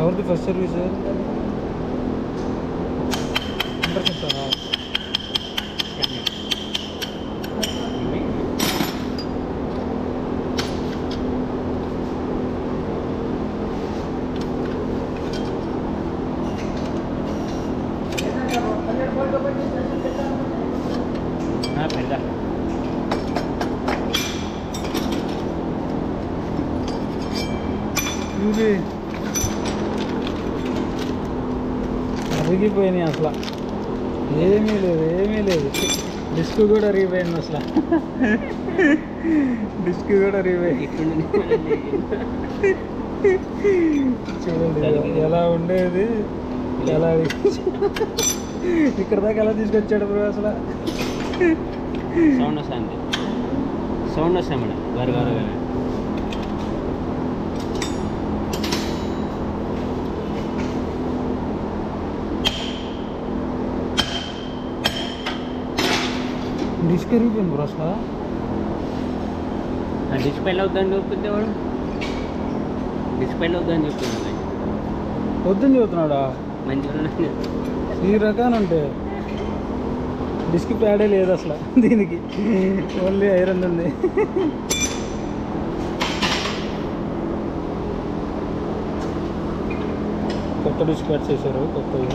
ఎవరిది first service ఇంటర్సెప్టా? పెడతా ఇవి అరిగిపోయినాయి అసలు, ఏమీ లేదు. డిస్క్ కూడా అరిగిపోయింది అసలు, డిస్క్ కూడా అరిగిపోయింది. చూడండి ఎలా ఉండేది, ఎలా ఇక్కడ దాకా ఎలా తీసుకొచ్చాడు బ్రో అసలు. సౌండ్ వస్తుంది, సౌండ్ వస్తాయి మేడం గారు. డిస్క్ అరిగిపోయింది బ్రో అసలు. డిస్ప్లే అవుతుందని చెప్తుంది వాడు, డిస్ప్లే అవుతుందని చెప్తుంది. వద్దని చెబుతున్నాడా? మంచిగా ఈ రకాలు ఉంటే డిస్క్ ప్యాడే లేదు అసలు దీనికి, ఓన్లీ ఐరన్ ఉంది. కొత్త డిస్క్ ప్యాడ్ చేశారు, కొత్తవి.